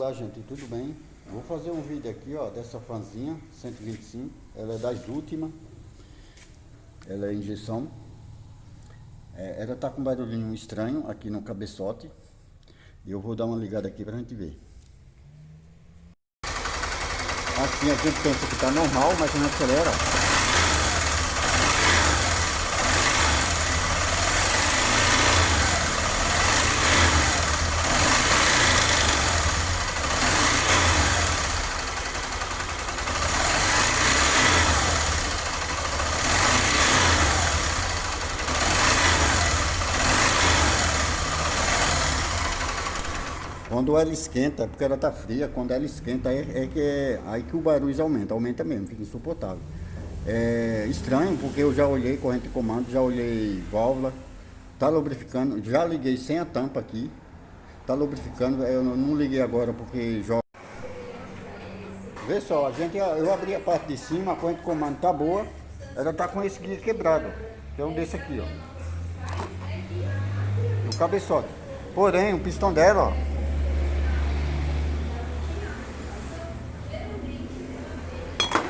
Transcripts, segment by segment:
Olá gente, tudo bem? Vou fazer um vídeo aqui ó, dessa fanzinha 125. Ela é das últimas. Ela é injeção. Ela tá com um barulhinho estranho aqui no cabeçote. E eu vou dar uma ligada aqui pra gente ver. Assim a gente pensa que tá normal, mas não acelera. Quando ela esquenta, é porque ela tá fria, quando ela esquenta aí que o barulho aumenta mesmo, fica insuportável. É estranho, porque eu já olhei corrente de comando, já olhei válvula, tá lubrificando, já liguei sem a tampa aqui, tá lubrificando, eu não liguei agora porque joga. Vê só, eu abri a parte de cima, a corrente de comando tá boa, ela tá com esse guia quebrado, que é um desse aqui, ó, o cabeçote. Porém, o pistão dela, ó,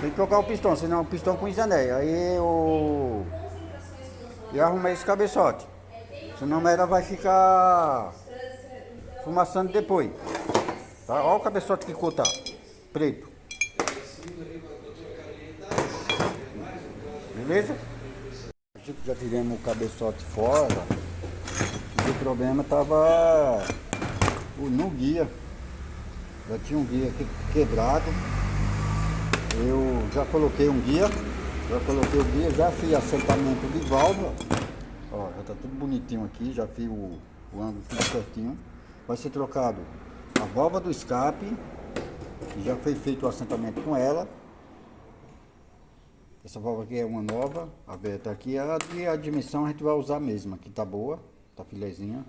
tem que trocar o pistão, senão o pistão com os anéis. Aí eu arrumei esse cabeçote. Senão ela vai ficar fumaçando depois. Tá? Olha o cabeçote que cor tá. Preto. Beleza? Já tiramos o cabeçote fora. E o problema tava no guia. Já tinha um guia aqui quebrado. Eu já coloquei um guia, já fiz assentamento de válvula, ó, já tá tudo bonitinho aqui, já fiz o ângulo tudo certinho. Vai ser trocado a válvula do escape, já foi feito o assentamento com ela. Essa válvula aqui é uma nova, aberta aqui, a dimensão a gente vai usar mesmo, aqui tá boa, tá filezinha.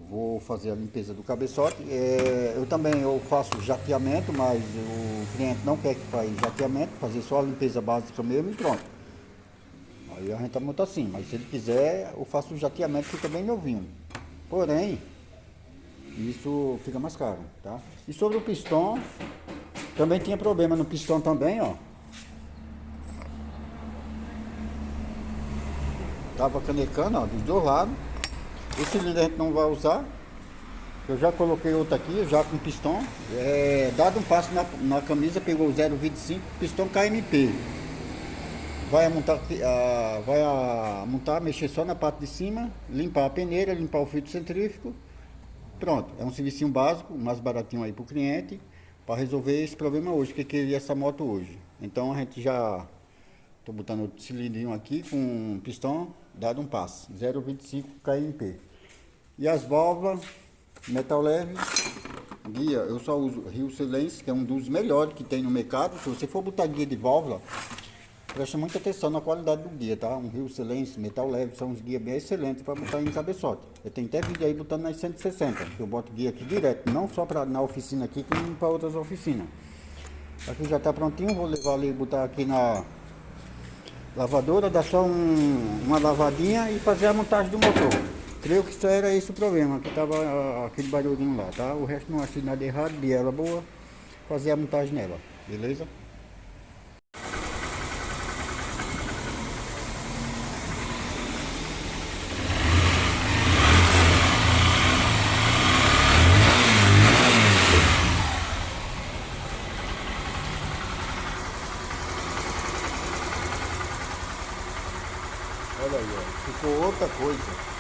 Vou fazer a limpeza do cabeçote. Eu faço jateamento, mas o cliente não quer que faça jateamento, fazer só a limpeza básica mesmo e pronto. Aí a gente monta assim, mas se ele quiser, eu faço o jateamento que fica bem novinho. Porém, isso fica mais caro, tá? E sobre o pistão, também tinha problema no pistão também, ó. Tava canecando, ó, dos dois lados. Esse cilindro a gente não vai usar. Eu já coloquei outro aqui, já com pistão. Dado um passo na camisa, pegou o 0,25, pistão KMP. Vai montar, mexer só na parte de cima, limpar a peneira, limpar o filtro centrífugo. Pronto, é um serviço básico, mais baratinho aí pro cliente, para resolver esse problema hoje, que queria essa moto hoje. Então a gente já... Tô botando outro cilindrinho aqui com pistão, dado um passo, 0,25 KMP. E as válvulas, metal leve, guia, eu só uso Rio Silence, que é um dos melhores que tem no mercado. Se você for botar guia de válvula, presta muita atenção na qualidade do guia, tá? Um Rio Silence, metal leve, são uns guias bem excelentes para botar em cabeçote. Eu tenho até vídeo aí botando nas 160, que eu boto guia aqui direto, não só na oficina aqui, como para outras oficinas. Aqui já tá prontinho, vou levar ali e botar aqui na lavadora, dar só uma lavadinha e fazer a montagem do motor. Creio que só era esse o problema, que tava aquele barulhinho lá, tá? O resto não achei nada errado, de ela boa, fazer a montagem nela, beleza? Olha aí, ó, ficou outra coisa.